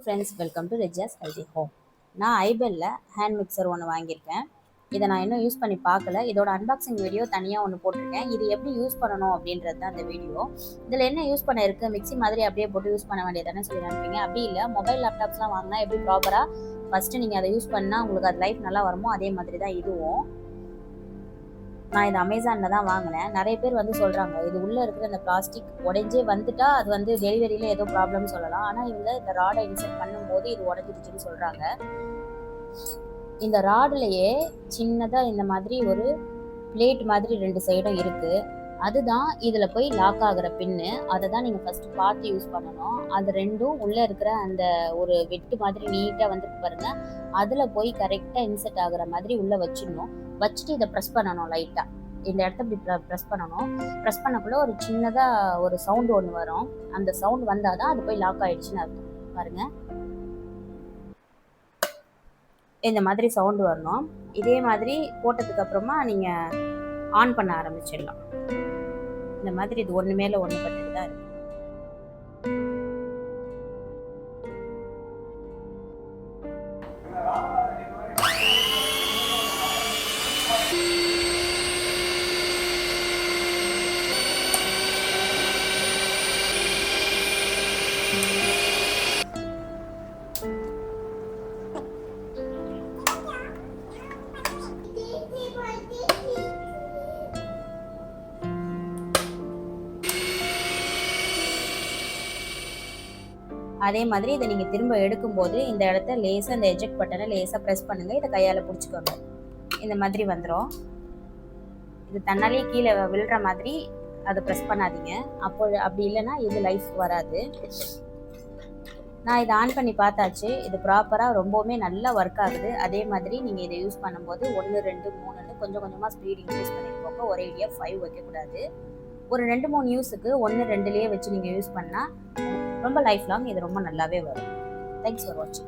Friends, welcome to ரெஜியாஸ் healthy home. நான் ஐபெல்ல ஹேண்ட் மிக்சர் ஒன்று வாங்கியிருக்கேன். இதை நான் இன்னும் யூஸ் பண்ணி பார்க்கல. இதோட அன்பாக்சிங் வீடியோ தனியாக ஒன்று போட்டிருக்கேன். இது எப்படி யூஸ் பண்ணணும் அப்படின்றது தான் இந்த வீடியோ. இதில் என்ன யூஸ் பண்ண இருக்குது, மிக்ஸி மாதிரி அப்படியே போட்டு யூஸ் பண்ண வேண்டியதானே சொல்லி நினைப்பீங்க. அப்படி இல்லை, மொபைல் லேப்டாப்ஸ்லாம் வாங்கினா எப்படி ப்ராப்பராக ஃபஸ்ட்டு நீங்கள் அதை யூஸ் பண்ணால் உங்களுக்கு அது லைஃப் நல்லா வருமோ அதே மாதிரி தான் இதுவும். நான் இது அமேசானில் தான் வாங்கினேன். நிறைய பேர் வந்து சொல்கிறாங்க இது உள்ளே இருக்கிற அந்த பிளாஸ்டிக் உடைஞ்சே வந்துட்டா அது வந்து டெலிவரியில் ஏதோ ப்ராப்ளம் சொல்லலாம். ஆனால் இவங்க இந்த ராடை இன்செர்ட் பண்ணும்போது இது உடஞ்சிடுச்சுன்னு சொல்கிறாங்க. இந்த ராடுலையே சின்னதாக இந்த மாதிரி ஒரு பிளேட் மாதிரி 2 சைடும் இருக்குது. அதுதான் இதில் போய் லாக் ஆகிற பின்னு. அதை தான் நீங்கள் ஃபஸ்ட்டு பார்த்து யூஸ் பண்ணணும். அது ரெண்டும் உள்ளே இருக்கிற அந்த ஒரு வெட்டு மாதிரி நீட்டாக வந்துட்டு பாருங்கள், அதில் போய் கரெக்டாக இன்செர்ட் ஆகிற மாதிரி உள்ளே வச்சிடணும். வச்சுட்டு இதை ப்ரெஸ் பண்ணணும். லைட்டாக இந்த இடத்த இப்படி ப்ரெஸ் பண்ணணும். ப்ரெஸ் பண்ணக்குள்ள ஒரு சின்னதாக ஒரு சவுண்டு ஒன்று வரும். அந்த சவுண்ட் வந்தால் தான் அது போய் லாக் ஆகிடுச்சுன்னு அர்த்தம். பாருங்கள், இந்த மாதிரி சவுண்டு வரணும். இதே மாதிரி போட்டதுக்கு அப்புறமா நீங்கள் ஆன் பண்ண ஆரம்பிச்சிடலாம். இந்த மாதிரி இது ஒன்று மேலே ஒன்று பட்டுட்டு தான் இருக்கு. அதே மாதிரி இதை நீங்கள் திரும்ப எடுக்கும்போது இந்த இடத்த லேசாக இந்த எஜெக்ட் பட்டனை லேசாக ப்ரெஸ் பண்ணுங்கள். இதை கையால் பிடிச்சிக்கோங்க. இந்த மாதிரி வந்துடும். இது தன்னாலே கீழே விழுற மாதிரி அதை ப்ரெஸ் பண்ணாதீங்க. அப்படி இல்லைன்னா இது லைஃப் வராது. நான் இதை ஆன் பண்ணி பார்த்தாச்சு. இது ப்ராப்பராக ரொம்பவுமே நல்லா ஒர்க் ஆகுது. அதே மாதிரி நீங்கள் இதை யூஸ் பண்ணும்போது 1, 2, 3ன்னு கொஞ்சம் கொஞ்சமாக ஸ்பீட் இன்க்ரீஸ் பண்ணிட்டு போங்க. ஒரே ஐடியா 5 வைக்கக்கூடாது. ஒரு 2, 3 யூஸுக்கு 1, 2லேயே வச்சு நீங்கள் யூஸ் பண்ணால் ரொம்ப லைஃப் லாங் இது ரொம்ப நல்லாவே வரும். தேங்க்ஸ் ஃபார் வாட்சிங்.